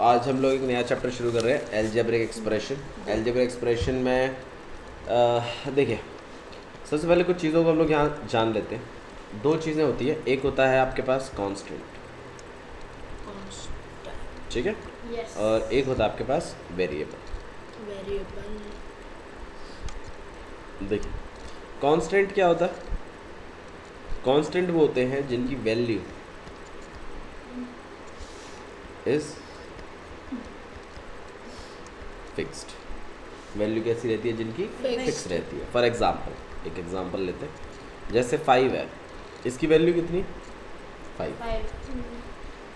आज हम लोग एक नया चैप्टर शुरू कर रहे हैं, एलजेब्रिक एक्सप्रेशन। एलजेब्रिक एक्सप्रेशन में देखिए, सबसे पहले कुछ चीज़ों को हम लोग यहाँ जान लेते हैं। दो चीज़ें होती है, एक होता है आपके पास कांस्टेंट, ठीक है, yes. और एक होता है आपके पास वेरिएबल। देखिए, कांस्टेंट क्या होता है? कांस्टेंट वो होते हैं जिनकी वैल्यू इज फिक्स्ड। वैल्यू कैसी रहती है? जिनकी फिक्स रहती है। फॉर एग्जांपल, एक एग्जांपल लेते हैं, जैसे 5 है, इसकी वैल्यू कितनी? 5।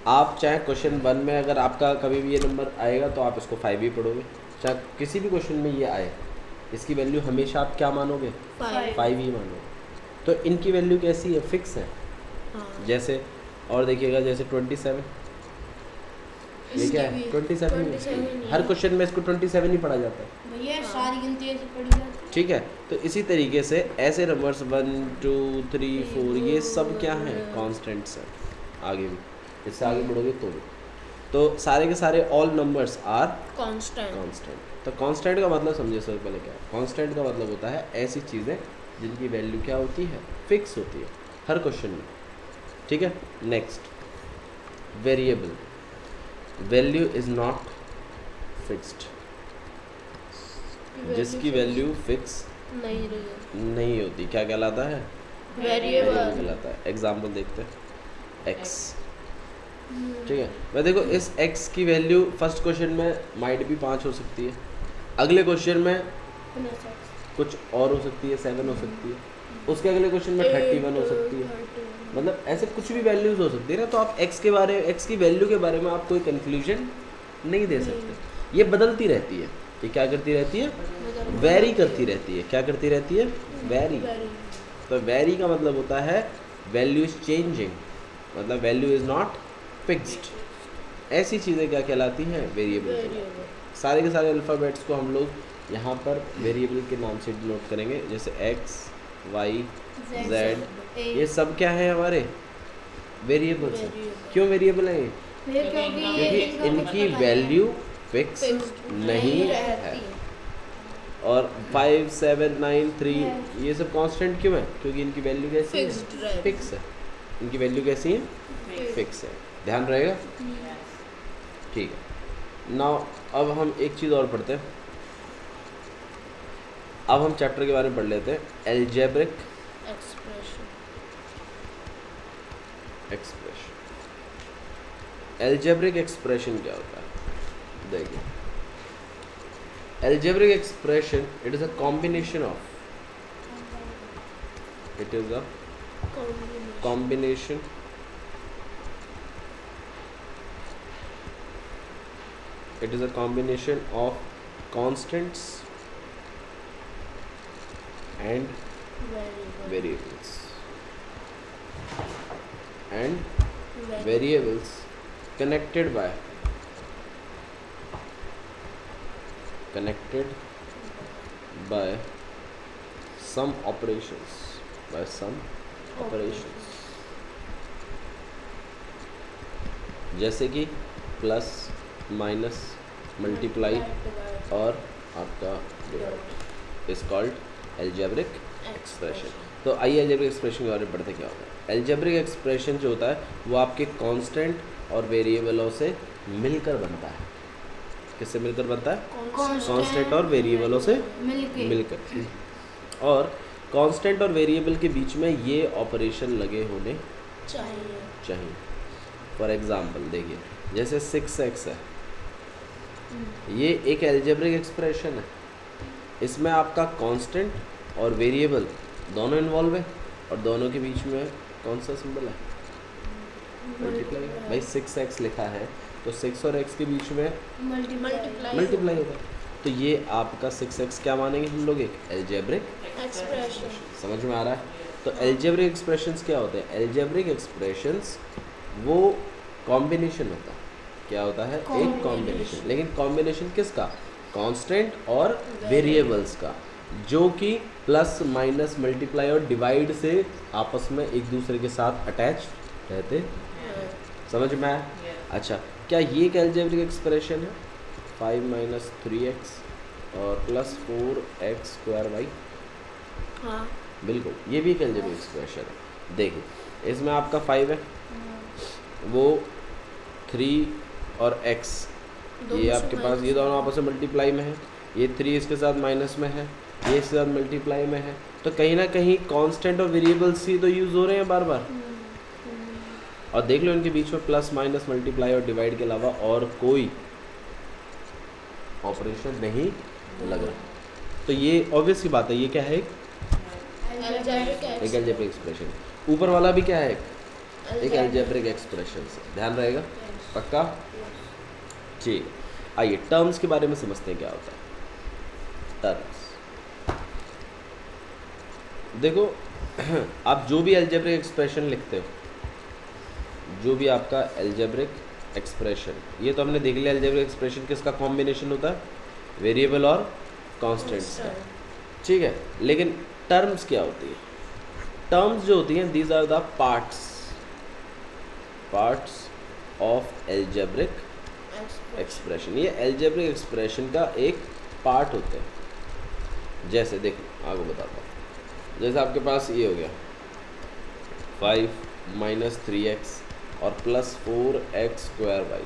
आप चाहे क्वेश्चन 1 में अगर आपका कभी भी ये नंबर आएगा तो आप इसको 5 ही पढ़ोगे, चाहे किसी भी क्वेश्चन में ये आए, इसकी वैल्यू हमेशा आप क्या मानोगे? 5 ही मानोगे। तो इनकी वैल्यू कैसी है? फिक्स है। जैसे और देखिएगा, जैसे 27, ये क्या है? 27। हर क्वेश्चन में इसको 27 ही पढ़ा जाता है भैया, सारी गिनती ऐसे पढ़ी जाती है। ठीक है। तो इसी तरीके से ऐसे नंबर्स 1 2 3 4 ये सब क्या हैं? कांस्टेंट्स हैं। आगे भी इससे आगे बढ़ोगे तो सारे के सारे ऑल नंबर्स आर कांस्टेंट। तो कांस्टेंट का मतलब समझिए सर पहले क्या है। कांस्टेंट का मतलब होता है ऐसी चीज़ें जिनकी वैल्यू क्या होती है? फिक्स होती है हर क्वेश्चन में, ठीक है। Next, variable. Value is not fixed, जिसकी वैल्यू फिक्स नहीं होती क्या कहलाता है? वेरिएबल कहलाता है। एग्जाम्पल देखते हैं, x, ठीक है। मैं देखो, इस x की वैल्यू फर्स्ट क्वेश्चन में माइट भी 5 हो सकती है, अगले क्वेश्चन में कुछ और हो सकती है, 7 हो सकती है, उसके अगले क्वेश्चन में 31 हो सकती है। मतलब ऐसे कुछ भी वैल्यूज हो सकती है ना। तो आप x की वैल्यू के बारे में आप कोई कंक्लूजन नहीं दे सकते। ये बदलती रहती है। ये क्या करती रहती है? वेरी करती रहती है। क्या करती रहती है? वेरी। तो वेरी का मतलब होता है वैल्यू इज चेंजिंग, मतलब वैल्यू इज नॉट फिक्स्ड। ऐसी चीज़ें क्या कहलाती हैं? वेरिएबल। सारे के सारे अल्फ़ाबेट्स को हम लोग यहाँ पर वेरिएबल के नाम से डिनोट करेंगे, जैसे x, y, z, ये सब क्या है? हमारे वेरिएबल्स हैं। क्यों वेरिएबल हैं? क्योंकि इनकी वैल्यू फिक्स नहीं है। और 5 7 9 3 ये सब कांस्टेंट क्यों है? क्योंकि इनकी वैल्यू कैसी है? फिक्स है। इनकी वैल्यू कैसी है? फिक्स है। ध्यान रहेगा, ठीक है। नाउ अब हम एक चीज़ और पढ़ते हैं। अब हम चैप्टर के बारे में पढ़ लेते हैं, एलजेब्रिक एक्सप्रेशन। एलजेब्रिक एक्सप्रेशन क्या होता है? देखिए, algebraic expression, it is a combination of constants and variables connected by some operations, जैसे कि प्लस, माइनस, मल्टीप्लाई और आपका divide is called algebraic expression. तो आइए एलजेब्रिक एक्सप्रेशन के बारे में पढ़ते क्या होता है। एलजेब्रिक एक्सप्रेशन जो होता है वो आपके कांस्टेंट और वेरिएबलों से मिलकर बनता है। किससे मिलकर बनता है? कांस्टेंट और वेरिएबलों से मिलकर। और कांस्टेंट और वेरिएबल के बीच में ये ऑपरेशन लगे होने चाहिए। फॉर एग्जांपल देखिए, जैसे 6x है, ये एक एलजेब्रिक एक्सप्रेशन है। इसमें आपका कांस्टेंट और वेरिएबल दोनों इन्वॉल्व है, और दोनों के बीच में कौन सा सिंबल है? मल्टीप्लाई। भाई 6x लिखा है तो 6 और x के बीच में मल्टीप्लाई होगा। तो ये आपका 6x क्या मानेंगे हम लोग? एक एलजेब्रिक एक्सप्रेशन। समझ में आ रहा है? तो एलजेब्रिक एक्सप्रेशंस क्या होते हैं? एलजेब्रिक एक्सप्रेशंस वो कॉम्बिनेशन होता है। क्या होता है? एक कॉम्बिनेशन। लेकिन कॉम्बिनेशन किसका? कांस्टेंट और वेरिएबल्स का, जो कि प्लस, माइनस, मल्टीप्लाई और डिवाइड से आपस में एक दूसरे के साथ अटैच रहते। समझ में आया? अच्छा, क्या ये एक अलजेब्रिक एक्सप्रेशन है 5 माइनस 3x और प्लस 4x स्क्वायर वाई? हाँ बिल्कुल, ये भी एक अलजेब्रिक एक्सप्रेशन है। देखिए इसमें आपका 5 है, वो 3 और x ये आपके पास, ये दोनों आपस में मल्टीप्लाई में है, ये 3 इसके साथ माइनस में है, ये इसके साथ मल्टीप्लाई में है, तो कहीं ना कहीं कांस्टेंट और वेरिएबल्स ही तो यूज़ हो रहे हैं बार बार। और देख लो इनके बीच में प्लस माइनस मल्टीप्लाई और डिवाइड के अलावा और कोई ऑपरेशन नहीं लग रहा। तो ये ऑब्वियस सी बात है, ये क्या है? एक अलजेब्रिक एक्सप्रेशन। ऊपर वाला भी क्या है? एक अलजेब्रिक एक्सप्रेशन से, ध्यान रहेगा पक्का? ठीक, आइए टर्म्स के बारे में समझते हैं क्या होता है। टर्म्स देखो आप जो भी अलजेब्रिक एक्सप्रेशन लिखते हो, जो भी आपका अलजेब्रिक एक्सप्रेशन, ये तो हमने देख लिया अलजेब्रिक एक्सप्रेशन किसका कॉम्बिनेशन होता है, वेरिएबल और कांस्टेंट्स का, ठीक है। लेकिन टर्म्स क्या होती है? टर्म्स जो होती हैं these are the parts of algebraic expression. ये अलजेब्रिक एक्सप्रेशन का एक पार्ट होते हैं। जैसे देखो आपको बताता हूँ, जैसे आपके पास ये हो गया 5 माइनस 3x और प्लस 4x स्क्वायर वाई,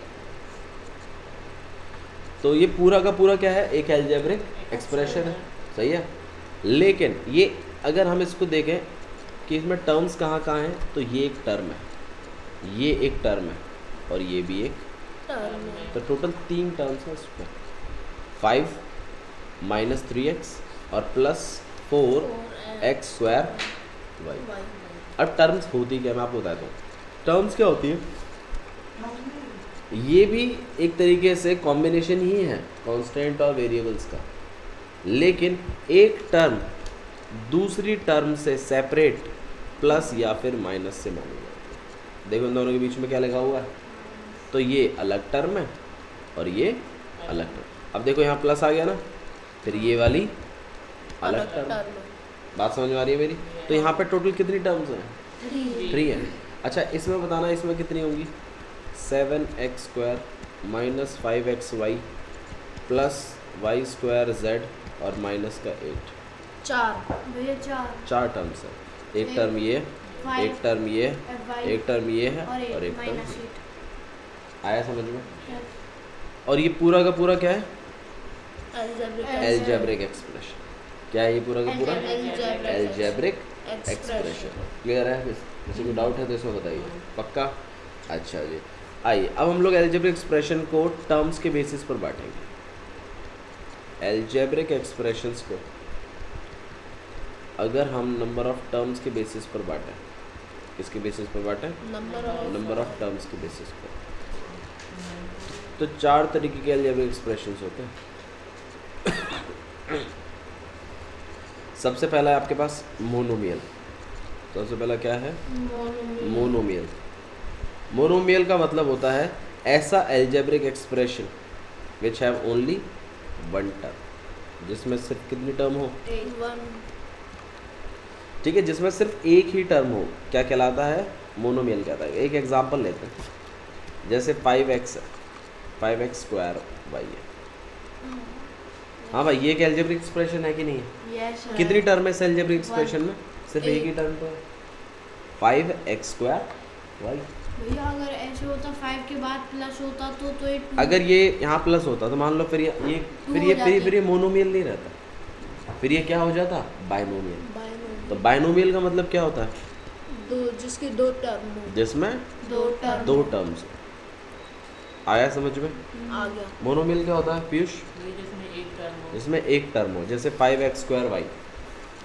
तो ये पूरा का पूरा क्या है? एक अलजेब्रिक एक्सप्रेशन है, सही है। लेकिन ये अगर हम इसको देखें कि इसमें टर्म्स कहाँ कहाँ हैं, तो ये एक टर्म है, ये एक टर्म है और ये भी एक टर्म है, तो टोटल 3 टर्म्स हैं इसमें, 5 माइनस 3x और प्लस 4x स्क्वायर वाई। अब टर्म्स होती क्या, मैं आपको बताता हूँ। टर्म्स क्या होती है? ये भी एक तरीके से कॉम्बिनेशन ही है कांस्टेंट और वेरिएबल्स का, लेकिन एक टर्म दूसरी टर्म से सेपरेट प्लस या फिर माइनस से मानी जाती है। देखो इन दोनों के बीच में क्या लगा हुआ है, तो ये अलग टर्म है और ये अलग टर्म। अब देखो यहाँ प्लस आ गया ना, फिर ये वाली अलग टर्म। बात समझ में आ रही है मेरी? तो यहाँ पे टोटल कितनी टर्म्स हैं? 3 है। अच्छा इसमें बताना, इसमें कितनी होंगी? 7x square minus 5x y plus y square z और माइनस का 8। 4 टर्म्स है। एक टर्म ये, एक टर्म ये, एक टर्म ये है और एक टर्म ये। आया समझ में? और ये पूरा का पूरा क्या है? Algebraic expression. क्या है ये पूरा का पूरा? Algebraic expression. क्लियर है? किसी को डाउट है तो इसमें बताइए, पक्का? अच्छा जी, आइए अब हम लोग अलजेब्रिक एक्सप्रेशन को टर्म्स के बेसिस पर बांटेंगे। अलजेब्रिक एक्सप्रेशंस को अगर हम नंबर ऑफ टर्म्स के बेसिस पर बांटें, किसके बेसिस पर बांटें? नंबर ऑफ टर्म्स के बेसिस पर, तो 4 तरीके के अलजेब्रिक एक्सप्रेशंस होते हैं। सबसे पहला है आपके पास मोनोमियल। सबसे पहला क्या है? मोनोमियल। मोनोमियल का मतलब होता है ऐसा algebraic expression which have only one term, जिसमें सिर्फ कितनी टर्म हो? ठीक है, जिसमें सिर्फ एक ही टर्म हो, क्या कहलाता है? मोनोमियल कहता है। एक एग्जांपल लेते हैं, जैसे 5x स्क्वायर वाई है। हाँ भाई, ये एक अलजेब्रिक एक्सप्रेशन है कि नहीं है? कितनी टर्म है इस अलजेब्रिक एक्सप्रेशन में? सिर्फ एक ही टर्म तो है, 5x स्क्वायर वाई। भैया अगर ऐसे होता 5 के बाद प्लस होता तो ये 2। अगर ये यहाँ प्लस होता तो मान लो फिर ये मोनोमियल नहीं रहता, फिर ये क्या हो जाता? बाइनोमियल। तो बाइनोमियल का मतलब क्या होता है? जिसकी 2 टर्म हो, जिसमें 2 टर्म्स। आया समझ में? आ गया। मोनोमियल क्या होता है पीयूष? जिसमें एक टर्म हो, जैसे 5x स्क्वायर वाई,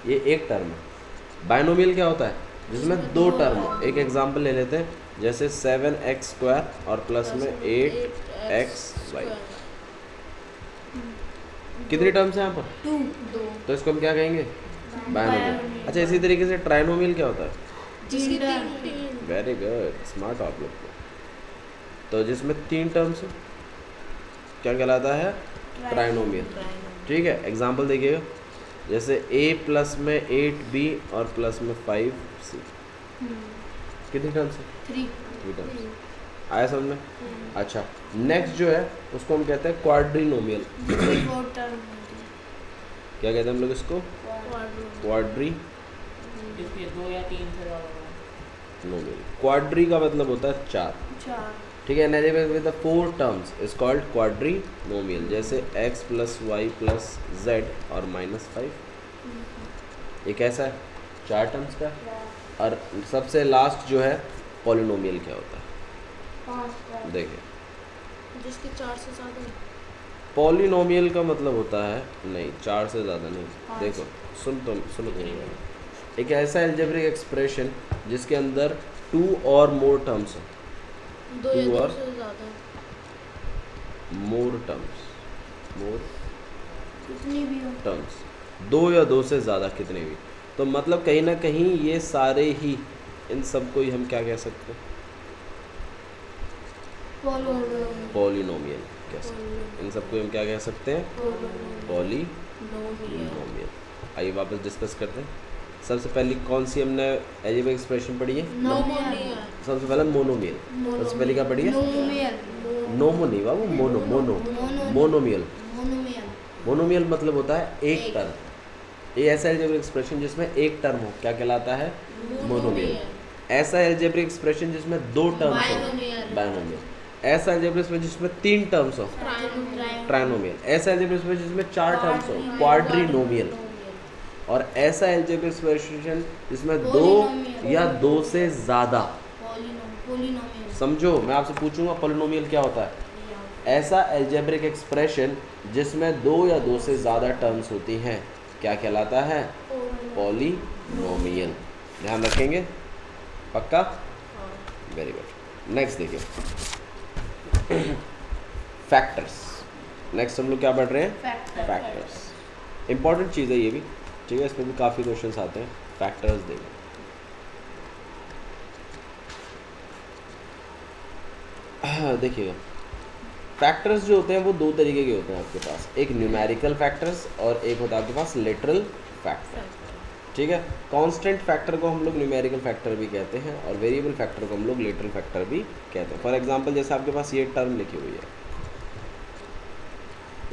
ये एक टर्म है। बाइनोमियल क्या होता है? जिसमें 2 टर्म हो। एक एग्जांपल ले लेते हैं, जैसे 7x स्क्वायर और प्लस में 8x वाई। कितनी टर्म्स हैं यहाँ पर? 2। तो इसको हम क्या कहेंगे? बाइनोमियल। अच्छा इसी तरीके से ट्राइनोमियल क्या होता है? वेरी गुड, स्मार्ट आप लोग। तो जिसमें 3 टर्म्स है, क्या कहलाता है? ट्राइनोमियल। ठीक है, एग्जांपल देखिएगा, जैसे a प्लस में 8b और प्लस में 5c। कितनी टर्म्स है? 3 टर्म्स। आया समझ में? अच्छा नेक्स्ट जो है उसको हम कहते हैं क्वाड्रीनोमियल। जिसमें 4 टर्म होती क्या कहते हैं हम लोग इसको? है। क्वाड्रीनोमियल। जिसके 2 या 3 से ज़्यादा हो। क्वाड्री का मतलब होता है 4, 4 ठीक है। An with 4 terms is called quadrinomial, जैसे x plus y plus z और -5। ये कैसा है? 4 टर्म्स का है। और सबसे लास्ट जो है पॉलिनोमियल क्या होता है? 5 देखिए, जिसके 4 से ज़्यादा पॉलिनोमियल का मतलब होता है नहीं 4 से ज़्यादा नहीं। 5। देखो सुनो एक ऐसा अलजेब्रिक एक्सप्रेशन जिसके अंदर 2 और मोर टर्म्स हो, 2 या 2 2 और से ज़्यादा मोर टर्म्स, मोर कितनी भी हो। टर्म्स, 2 या 2 से ज़्यादा कितने भी, तो मतलब कहीं ना कहीं ये सारे ही, इन सबको ही हम क्या कह सकते हैं? पॉलिनोमियल कह सकते हैं। इन सबको हम क्या कह सकते हैं? पॉलिनोमियल। आइए वापस डिस्कस करते हैं। सबसे पहली कौन सी हमने अलजेब्रिक एक्सप्रेशन पढ़ी है? सबसे पहले मोनोमियल। सबसे पहले क्या पढ़ी है? नोमो नहीं बाबू, मोनोमियल। मोनोमियल मतलब होता है एक टर्म। ये ऐसा अलजेब्रिक एक्सप्रेशन जिसमें एक टर्म हो क्या कहलाता है? मोनोमियल। ऐसा अलजेब्रिक एक्सप्रेशन जिसमें 2 टर्म्स हो बायनोमियल। ऐसा अलजेब्रिक एक्सप्रेशन जिसमें 3 टर्म्स हो ट्राइनोमियल। ऐसा अलजेब्रिक एक्सप्रेशन जिसमें 4 टर्म्स हो क्वाड्रीनोमियल। और ऐसा अलजेब्रिक एक्सप्रेशन जिसमें 2 या 2 से ज़्यादा। समझो, मैं आपसे पूछूंगा पॉलिनोमियल क्या होता है? ऐसा अलजेब्रिक एक्सप्रेशन जिसमें 2 या 2 से ज़्यादा टर्म्स होती हैं क्या कहलाता है? पॉलिनोमियल। ध्यान रखेंगे, पक्का? Very good. नेक्स्ट देखिए, फैक्टर्स। नेक्स्ट हम लोग क्या पढ़ रहे हैं? फैक्टर्स। इंपॉर्टेंट चीज़ है ये भी, ठीक है। इसमें भी काफ़ी क्वेश्चंस आते हैं। फैक्टर्स देखिए, देखिएगा, फैक्टर्स जो होते हैं वो 2 तरीके के होते हैं आपके पास। एक न्यूमेरिकल फैक्टर्स और एक होता है आपके पास लिटरल फैक्टर, ठीक है। कांस्टेंट फैक्टर को हम लोग न्यूमेरिकल फैक्टर भी कहते हैं और वेरिएबल फैक्टर को हम लोग लिटरल फैक्टर भी कहते हैं। फॉर एग्जांपल जैसे आपके पास ये टर्म लिखी हुई है,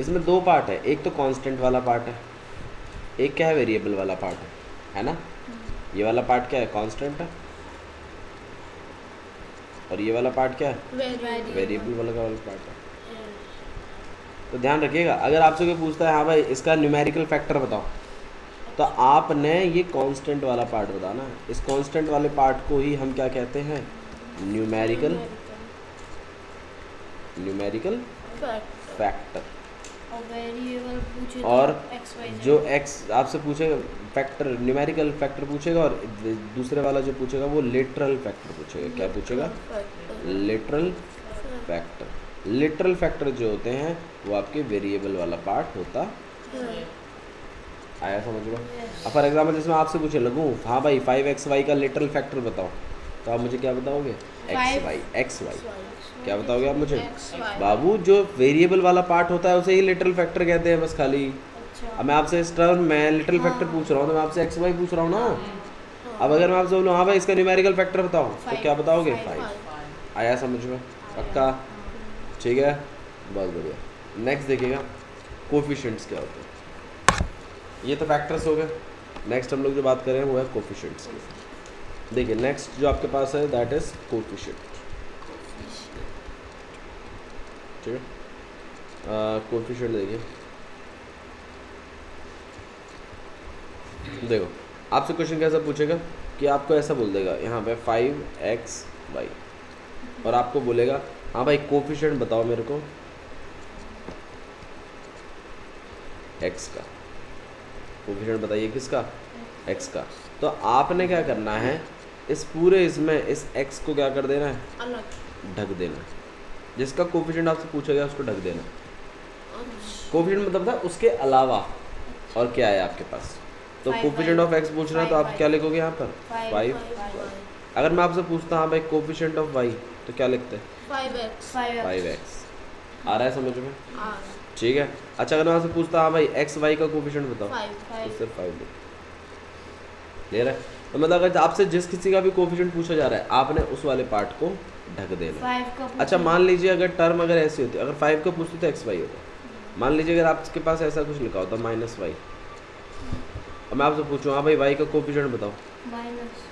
इसमें 2 पार्ट है। एक तो कांस्टेंट वाला पार्ट है, एक क्या है? वेरिएबल वाला पार्ट है ना। ये वाला पार्ट क्या है? कांस्टेंट है। और ये वाला पार्ट क्या है? वेरिएबल वाला पार्ट है। तो ध्यान रखिएगा, अगर आपसे कोई पूछता है हाँ भाई इसका न्यूमेरिकल फैक्टर बताओ, तो आपने ये कांस्टेंट वाला पार्ट बताना है। इस कांस्टेंट वाले पार्ट को ही हम क्या कहते हैं? Numerical factor. और जो x आपसे पूछेगा फैक्टर, न्यूमेरिकल फैक्टर पूछेगा, और दूसरे वाला जो पूछेगा वो लिटरल फैक्टर पूछेगा। क्या पूछेगा? Literal factor. लिटरल फैक्टर जो होते हैं वो आपके वेरिएबल वाला पार्ट होता है। आया समझ लो? अब फॉर एग्जाम्पल जिसमें आपसे पूछे लगूँ हाँ भाई 5xy का लिटरल फैक्टर बताओ, तो आप मुझे क्या बताओगे? xy। क्या बताओगे आप मुझे? बाबू जो वेरिएबल वाला पार्ट होता है उसे ही लिटरल फैक्टर कहते हैं बस खाली। अब मैं आपसे इस टर्म में लिटरल फैक्टर पूछ रहा हूँ तो मैं आपसे xy पूछ रहा हूँ ना। अब अगर मैं आपसे बोलूँ हाँ भाई इसका न्यूमेरिकल फैक्टर बताओ, तो क्या बताओगे? 5। आया समझ में? पक्का? ठीक है, बहुत बढ़िया। नेक्स्ट देखिएगा, कोफिशिएंट्स क्या होते हैं। ये तो फैक्टर्स हो गए। नेक्स्ट हम लोग जो बात कर रहे हैं वो है कोफिशिएंट्स की। देखिए नेक्स्ट जो आपके पास है दैट इज कोफिशिएंट, ठीक है। कोफिशिएंट देखो आपसे क्वेश्चन कैसा पूछेगा कि आपको ऐसा बोल देगा यहाँ पे 5xy और आपको बोलेगा हाँ भाई कोफिशिएंट बताओ मेरे को x का। कोफिशिएंट बताइए किसका? x का। तो आपने क्या करना है, इस पूरे इसमें इस x को क्या कर देना है? अलग ढक देना है। जिसका कोफिशिएंट आपसे पूछा गया उसको ढक देना। कोफिशिएंट मतलब था उसके अलावा और क्या है आपके पास। तो कोफिशिएंट ऑफ x पूछ रहे हैं तो आप क्या लिखोगे यहाँ पर? 5। अगर मैं आपसे पूछता हाँ भाई कोफिशिएंट ऑफ y तो क्या लिखते हैं? 5x। आ रहा है समझ में? ठीक है। अच्छा अगर मैं आपसे पूछता हाँ भाई x y का कोफिशिएंट बताओ तो सिर्फ 5 ले रहा है। तो मतलब अगर आपसे जिस किसी का भी कोफिशिएंट पूछा जा रहा है आपने उस वाले पार्ट को ढक देना है। 5 का अच्छा मान लीजिए अगर टर्म अगर ऐसी होती अगर 5 का पूछते तो एक्स वाई होता। मान लीजिए अगर आपके पास ऐसा कुछ लिखा होता माइनस वाई, अब मैं आपसे पूछूँ हाँ भाई वाई का कोफिशिएंट बताओ, माइनस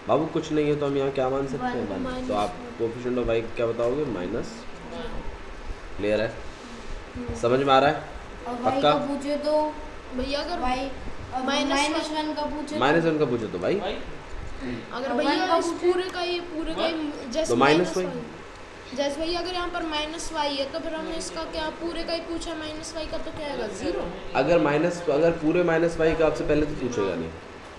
बाबू कुछ नहीं है तो हम यहाँ क्या मान सकते हैं One, 1, तो आप कोफिशिएंट ऑफ वाई क्या बताओगे माइनस। क्लियर है, समझ में आ रहा है? और वाई पक्का? का पूछे तो भैया अगर वाई माइनस 1 का पूछे माइनस 1 का पूछे तो भाई भाई अगर और भैया one का इस पूरे का ही जैसे तो माइनस वाई। जैसे भैया अगर यहाँ पर माइनस वाई है तो फिर हमें इसका क्या पूरे का ही पूछा माइनस वाई का तो क्या आएगा 0। अगर पूरे माइनस वाई का आपसे पहले तो पूछेगा नहीं,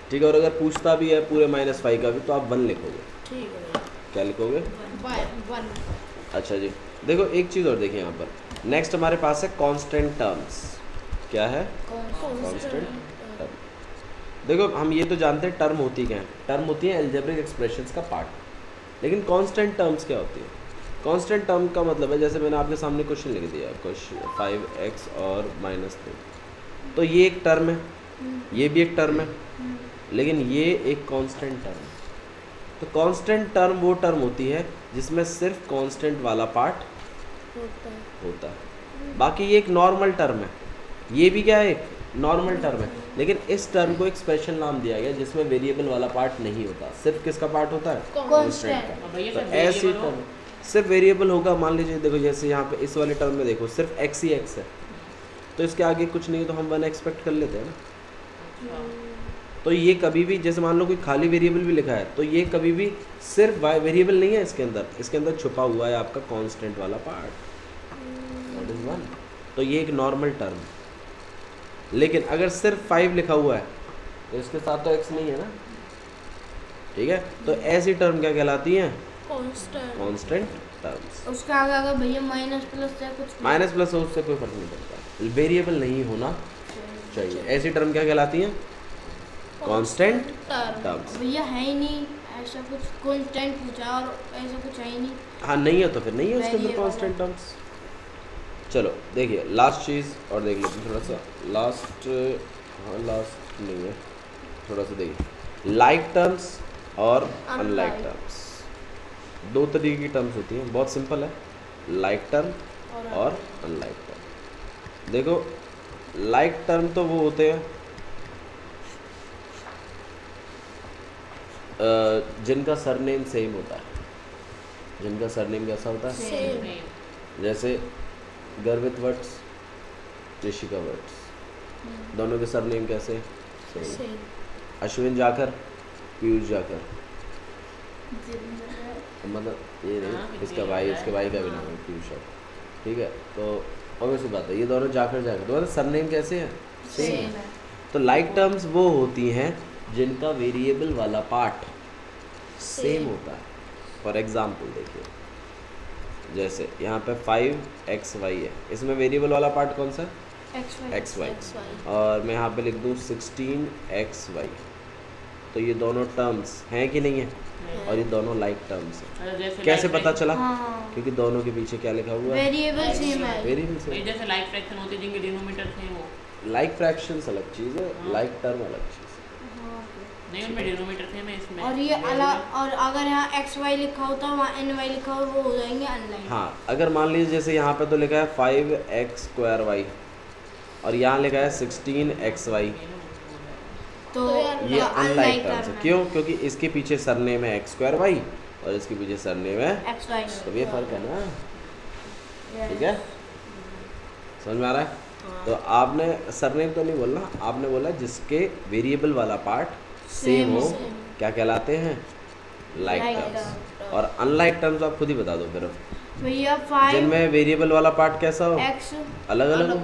ठीक है, और अगर पूछता भी है पूरे माइनस वाई का भी तो आप 1 लिखोगे। ठीक है भैया क्या लिखोगे? 1। अच्छा जी, देखो एक चीज़ और देखिए यहाँ पर, नेक्स्ट हमारे पास है कांस्टेंट टर्म्स। क्या है? Constant term. देखो हम ये तो जानते हैं टर्म होती क्या है, टर्म होती है अलजेब्रिक एक्सप्रेशंस का पार्ट, लेकिन कांस्टेंट टर्म्स क्या होती है? कांस्टेंट टर्म का मतलब है जैसे मैंने आपके सामने क्वेश्चन लिख दिया, क्वेश्चन 5x और -3, तो ये एक टर्म है, ये भी एक टर्म है, लेकिन ये एक कांस्टेंट टर्म है। तो कांस्टेंट टर्म वो टर्म होती है जिसमें सिर्फ कांस्टेंट वाला पार्ट होता है, बाकी ये एक नॉर्मल टर्म है, ये भी क्या है एक नॉर्मल टर्म है, लेकिन इस टर्म को एक स्पेशल नाम दिया गया जिसमें वेरिएबल वाला पार्ट नहीं होता, सिर्फ किसका पार्ट होता है? कांस्टेंट। का। भैया तो सब ऐसी वेरिएबल हो। टर्म सिर्फ वेरिएबल होगा। मान लीजिए देखो जैसे यहाँ पे इस वाले टर्म में देखो सिर्फ x ही x है, तो इसके आगे कुछ नहीं है तो हम 1 एक्सपेक्ट कर लेते हैं ना। तो ये कभी भी जैसे मान लो कोई खाली वेरिएबल भी लिखा है तो ये कभी भी सिर्फ वेरिएबल नहीं है, इसके अंदर छुपा हुआ है आपका कांस्टेंट वाला पार्ट, दैट इज 1। तो ये एक नॉर्मल टर्म है, लेकिन अगर सिर्फ 5 लिखा हुआ है तो इसके साथ तो x नहीं है ना, ठीक है, तो ऐसी टर्म क्या कहलाती हैं? Constant terms. उसका आगे अगर भैया माइनस प्लस या कुछ माइनस प्लस हो उससे कोई फर्क नहीं पड़ता, वेरिएबल नहीं होना चाहिए। ऐसी टर्म क्या कहलाती हैं? Constant terms. भैया है ही नहीं ऐसा कुछ, कांस्टेंट पूछा और ऐसा कुछ है ही नहीं। हाँ नहीं है तो फिर नहीं है उसके अंदर Variable कांस्टेंट टर्म्स। चलो देखिए लास्ट चीज़ और देख लेते हैं थोड़ा सा, लास्ट नहीं है, थोड़ा सा देखिए लाइक टर्म्स और अनलाइक Unlike। टर्म्स। दो तरीके की टर्म्स होती हैं, बहुत सिंपल है, लाइक टर्म और अनलाइक टर्म। देखो लाइक टर्म तो वो होते हैं जिनका सरनेम सेम होता है, जिनका सरनेम कैसा होता है? सेम। जैसे गर्वित वट्स, ऋषिका वट्स, दोनों के सरनेम कैसे? सेम। सेम। अश्विन जाकर, पीयूष जाकर, मतलब ये हाँ, नहीं फिर इसका ये भाई, होता है। इसके भाई का भी नाम है पीयूष जाकर, ठीक है, तो ऑब्वियस बात है ये दोनों जाकर तो मतलब सरनेम कैसे है? सेम है। तो लाइक टर्म्स वो होती हैं जिनका वेरिएबल वाला पार्ट सेम होता है। फॉर एग्जाम्पल देखिए जैसे यहाँ पे 5xy है, इसमें वेरिएबल वाला पार्ट कौन सा है? xy। और मैं यहाँ पे लिख दूँ 16xy, तो ये दोनों टर्म्स हैं कि नहीं है? और ये दोनों लाइक टर्म्स हैं। अच्छा, जैसे कैसे like पता fraction- चला? हाँ क्योंकि दोनों के पीछे क्या लिखा हुआ है? वेरिएबल सेम है। वेरिएबल ये सेम। जैसे लाइक फ्रैक्शन होती है जिनके डिनोमिनेटर थे वो, लाइक फ्रैक्शंस अलग चीज़ है, हाँ। लाइक टर्म अलग चीज़ नहीं उनमें डिनोमिनेटर थे मैं इसमें। और ये अलग, और अगर यहाँ एक्स वाई लिखा होता है वहाँ एन वाई लिखा हो वो हो जाएंगे है। अनलाइन। हाँ अगर मान लीजिए जैसे यहाँ पे तो लिखा है 5x² और यहाँ लिखा है 16xy, तो ये अनलाइक टर्म्स है। क्यों? क्योंकि इसके पीछे सरनेम है x² और इसके पीछे सरनेम है, एक्स वाई तो ये फर्क है ना, ठीक है, समझ में आ रहा है? तो आपने सरनेम तो नहीं बोलना, आपने बोला जिसके वेरिएबल वाला पार्ट सेम हो, क्या कहलाते हैं? Like Like terms. और अनलाइक टर्म्स आप खुद ही बता दो फिर, भैया 5 जिनमें वेरिएबल वाला पार्ट कैसा हो? एक्स अलग अलग हो।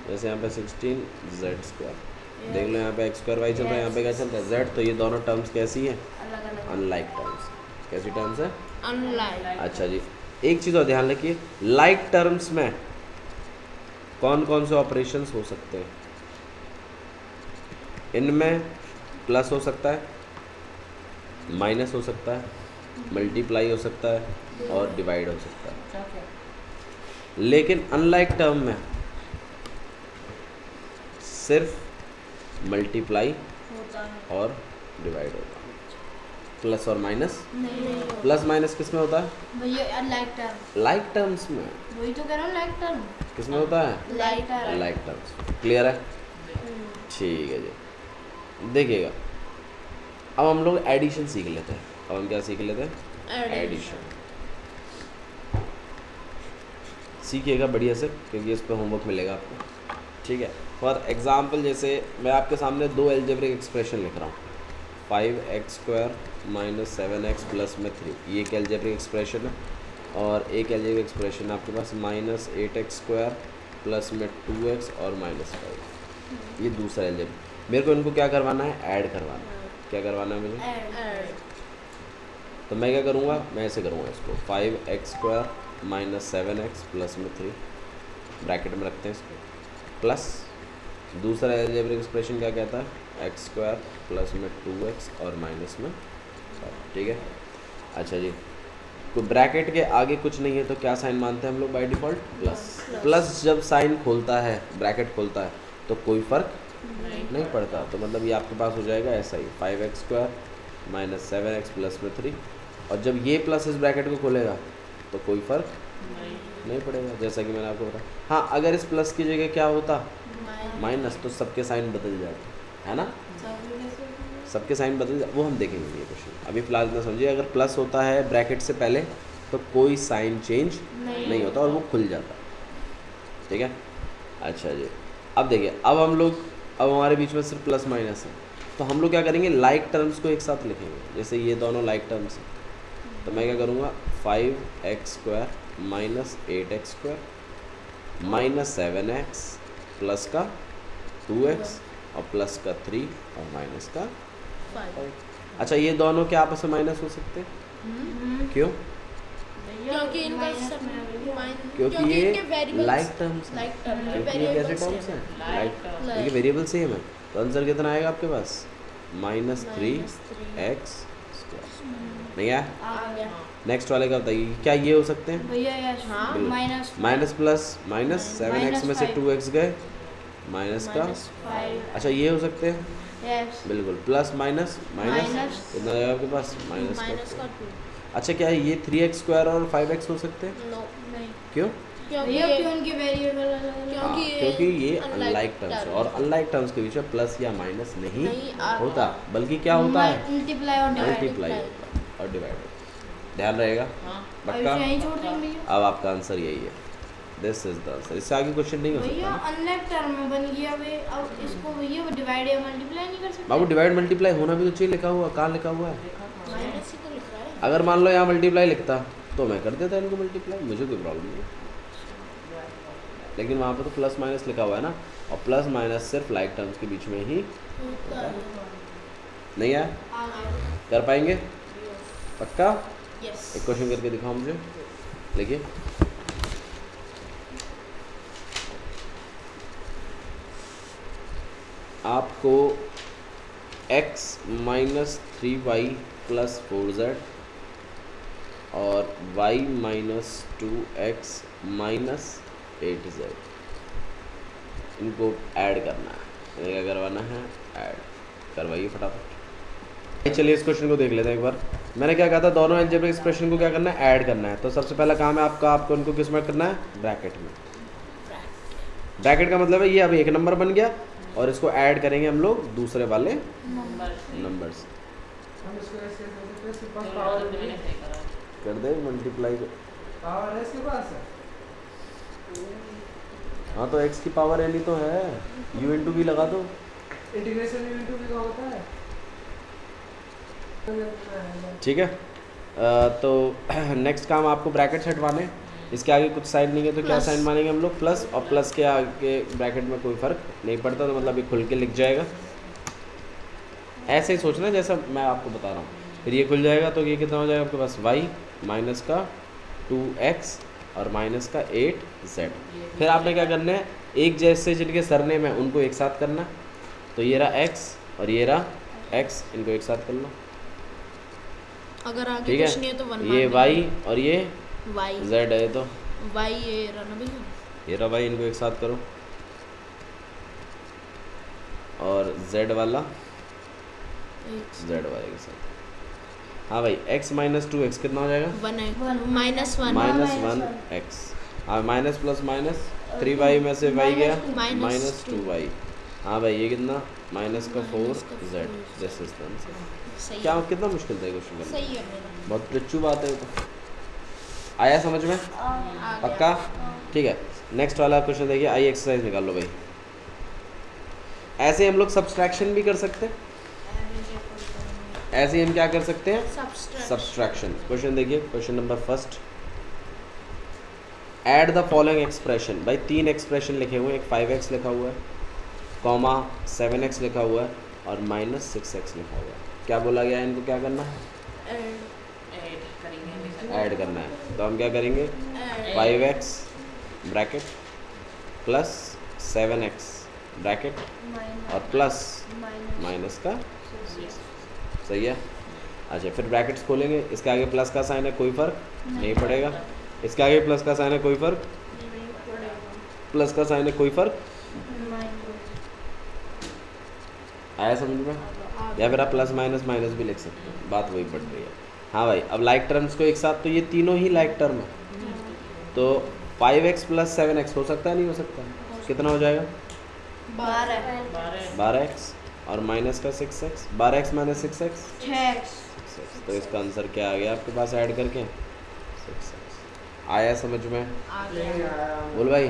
जैसे यहाँ पे 16z², देख लो यहाँ पे x² चल रहा है, यहाँ पे क्या चल रहा है z, तो ये दोनों टर्म्स कैसी हैं? अलग अलग। Unlike terms. कैसी टर्म्स है? अनलाइक। अच्छा जी, एक चीज़ और ध्यान रखिए, लाइक टर्म्स में कौन कौन से ऑपरेशंस हो सकते हैं? इनमें प्लस हो सकता है, माइनस हो सकता है, मल्टीप्लाई हो सकता है और डिवाइड हो सकता है। अच्छा, क्या? लेकिन अनलाइक टर्म में सिर्फ मल्टीप्लाई होता है और डिवाइड होगा। प्लस और माइनस, नहीं प्लस माइनस किस में होता है? भैया लाइक टर्म, लाइक टर्म्स में। वही तो कह रहा हूँ लाइक टर्म, किस में होता है? Like term. Like terms. Clear है? ठीक है जी। देखिएगा अब हम लोग एडिशन सीख लेते हैं। अब हम क्या सीख लेते हैं? एडिशन सीखिएगा बढ़िया से, क्योंकि इस पर होमवर्क मिलेगा आपको। ठीक है, फॉर एग्जांपल जैसे मैं आपके सामने दो एल्जेब्रिक एक्सप्रेशन लिख रहा हूँ, 5x² माइनस 7x प्लस में 3, ये एक एल्जेब्रिक एक्सप्रेशन है। और एक एल्जेब्रिक एक्सप्रेशन आपके पास माइनस 8x² प्लस में 2x और माइनस 5, ये दूसरा एल्जेब्रिक। मेरे को इनको क्या करवाना है? ऐड करवाना है। क्या करवाना है मुझे? ऐड। तो मैं क्या करूँगा? मैं ऐसे करूँगा इसको 5x² माइनस 7x प्लस में 3, ब्रैकेट में रखते हैं इसको, प्लस दूसरा एल्जेब्रिक एक्सप्रेशन क्या कहता है? x² प्लस में 2x और माइनस में 5। ठीक है, अच्छा जी। तो ब्रैकेट के आगे कुछ नहीं है तो क्या साइन मानते हैं हम लोग बाय डिफ़ॉल्ट? प्लस। प्लस जब साइन खोलता है, ब्रैकेट खोलता है, तो कोई फ़र्क नहीं पड़ता। तो मतलब ये आपके पास हो जाएगा ऐसा ही 5x² माइनस 7x प्लस में 3, और जब ये प्लस इस ब्रैकेट को खोलेगा तो कोई फ़र्क नहीं पड़ेगा, जैसा कि मैंने आपको बताया। हाँ, अगर इस प्लस की जगह क्या होता? माइनस, तो सबके साइन बदल जाते, है ना? सबके साइन बदल जा, वो हम देखेंगे ये क्वेश्चन। अभी फिलहाल इतना समझिए, अगर प्लस होता है ब्रैकेट से पहले तो कोई साइन चेंज नहीं होता और वो खुल जाता। ठीक है, अच्छा जी। अब देखिए, अब हमारे बीच में सिर्फ प्लस माइनस है, तो हम लोग क्या करेंगे? लाइक टर्म्स को एक साथ लिखेंगे। जैसे ये दोनों लाइक टर्म्स हैं, तो मैं क्या करूँगा? 5x² minus 8x² minus 7x plus का 2x और प्लस का 3 और माइनस का 5। अच्छा, ये दोनों क्या आपस में माइनस हो सकते हैं? क्यों? क्योंकि इनका क्योंकि ये लाइक टर्म्स हैं। लाइक टर्म क्योंकि ये कैसे टर्म्स हैं? लाइक, क्योंकि वेरिएबल सेम है। तो आंसर कितना आएगा आपके पास? -3x²। नहीं है? नेक्स्ट वाले का बताइए, क्या ये हो सकते हैं? भैया यस, बिल्कुल। Minus minus plus minus 7x में से 2x गए, माइनस का। 5, अच्छा, ये हो सकते हैं? यस, बिल्कुल। Plus minus minus minus. कितना आएगा आपके पास? माइनस माइनस का 2। अच्छा, क्या है ये 3x² और 5x हो सकते हैं? नो, नहीं क्यों? भैया क्यों उनके वेरिएबल अलग अलग? क्योंकि हाँ, ये क्योंकि ये unlike अनलाइक टर्म्स है, term और अनलाइक टर्म्स के बीच में प्लस या माइनस नहीं नहीं आता। होता, बल्कि क्या होता है? मल्टीप्लाई और डिवाइड। मल्टीप्लाई होता और डिवाइड होता। ध्यान रहेगा, हाँ। पक्का? यहीं छोड़ देंगे भैया। अब आपका आंसर यही है, दिस इज द आंसर। इससे आगे क्वेश्चन नहीं हो भैया सकता। अनलाइक टर्म में बन गया वे, अब इसको भैया डिवाइड या मल्टीप्लाई नहीं कर सकते? बाबू, डिवाइड मल्टीप्लाई होना भी तो चाहिए, लिखा हुआ कहाँ लिखा हुआ है? माइनस ही तो लिख रहा है। अगर मान लो यहाँ मल्टीप्लाई लिखता तो मैं कर देता इनको मल्टीप्लाई, मुझे कोई प्रॉब्लम नहीं है। लेकिन वहाँ पे तो प्लस माइनस लिखा हुआ है ना, और प्लस माइनस सिर्फ लाइक टर्म्स के बीच में ही होता है। नहीं है? कर पाएंगे? पक्का? यस। एक क्वेश्चन करके दिखाओ मुझे, लिखिए। आपको x minus 3y plus 4z और y minus 2x minus 8z, इनको ऐड करना है। क्या करवाना है? ऐड करवाइए फटाफट। चलिए इस क्वेश्चन को देख लेते हैं एक बार। मैंने क्या कहा था? दोनों अलजेब्रिक एक्सप्रेशन को क्या करना है? ऐड करना है। तो सबसे पहला काम है आपको उनको किस में करना है? ब्रैकेट में। ब्रैकेट का मतलब है ये अब एक नंबर बन गया, और इसको ऐड करेंगे हम लोग दूसरे वाले नंबर से। हम इसको ऐसे कर सकते हैं, इसके पास तो पावर मैंने नहीं सही करा। कर दे मल्टीप्लाई। पावर है इसके पास। हाँ, तो x की पावर एन ही तो है, u इंटू भी लगा दो। इंटीग्रेशन इनटू भी का होता है। ठीक है, तो नेक्स्ट काम आपको ब्रैकेट हटवाने। इसके आगे कुछ साइन नहीं है तो क्या प्लस। साइन मानेंगे हम लोग? प्लस। और प्लस के आगे ब्रैकेट में कोई फ़र्क नहीं पड़ता, तो मतलब ये खुल के लिख जाएगा। ऐसे ही सोचना जैसा मैं आपको बता रहा हूँ। फिर ये खुल जाएगा तो ये कितना हो जाएगा आपके पास? y माइनस का 2x और माइनस का 8z। फिर आपने क्या करना है? एक जैसे जिनके सरनेम है उनको एक साथ करना। तो ये रहा x और ये रहा x, इनको एक साथ कर लो। अगर आगे ठीक कुछ नहीं है तो है, 1 ये y और ये y z है, तो y ये रहा ना भैया। ये रहा y, इनको एक साथ करो। और z वाला जेड वाई के साथ। हाँ भाई x माइनस 2x कितना हो जाएगा? Minus one -1x। हाँ माइनस प्लस माइनस 3y में से y गया माइनस -2y। हाँ भाई ये कितना माइनस का 4z। This is the answer. सही क्या कितना मुश्किल था क्वेश्चन करना? सही है मेरा बहुत पिच्चू बात है ये तो। आया समझ में? पक्का? ठीक है। नेक्स्ट वाला क्वेश्चन देखिए, आई एक्सरसाइज निकाल लो भाई। ऐसे हम लोग सब्सट्रैक्शन भी कर सकते हैं, ऐसे हम क्या कर सकते हैं? सब्सट्रैक्शन। क्वेश्चन देखिए, question number first, add the following expression. भाई 3 एक्सप्रेशन लिखे हुए हैं, एक 5x लिखा हुआ है, कॉमा 7x लिखा हुआ है और -6x लिखा हुआ है। क्या बोला गया है? इनको क्या करना है? ऐड करेंगे, ऐड करना है। तो हम क्या करेंगे? 5x bracket plus 7x bracket और प्लस माइनस का 6। सही है। अच्छा फिर ब्रैकेट्स खोलेंगे, इसके आगे प्लस का साइन है, कोई फ़र्क नहीं पड़ेगा। इसके आगे प्लस का साइन है, कोई फ़र्क, प्लस का साइन है, कोई फ़र्क। आया समझ में? या फिर आप प्लस माइनस माइनस भी लिख सकते हैं, बात वही पड़ रही है। हाँ भाई, अब लाइक टर्म्स को एक साथ, तो ये तीनों ही लाइक टर्म है, तो 5x प्लस 7x हो सकता है, नहीं हो सकता? कितना हो जाएगा? 12x और माइनस का 6x। 12x minus 6x 6x। तो इसका आंसर क्या आ गया आपके पास ऐड करके? 6x। आया समझ में? बोल भाई,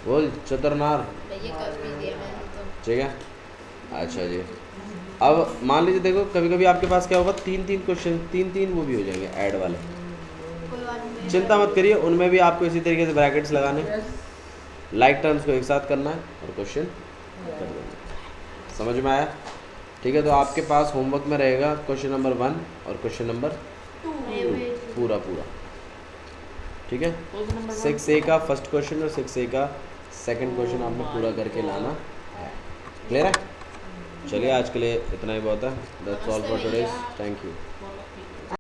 बोल चतुरनार। भैया कर भी दिया मैंने तो। ठीक है। अच्छा जी, अब मान लीजिए देखो कभी कभी आपके पास क्या होगा, 3 क्वेश्चन 3 वो भी हो जाएंगे ऐड वाले। चिंता मत करिए, उनमें भी आपको इसी तरीके से ब्रैकेट्स लगाने, लाइक टर्म्स को एक साथ करना है और क्वेश्चन कर देना। समझ में आया? ठीक है। तो आपके पास होमवर्क में रहेगा क्वेश्चन नंबर 1 और क्वेश्चन नंबर 2 पूरा। ठीक है। 6A का फर्स्ट क्वेश्चन और 6A का सेकंड क्वेश्चन आपने पूरा करके लाना है। क्लियर है? चलिए आज के लिए इतना ही बहुत है। That's all for today. Thank you.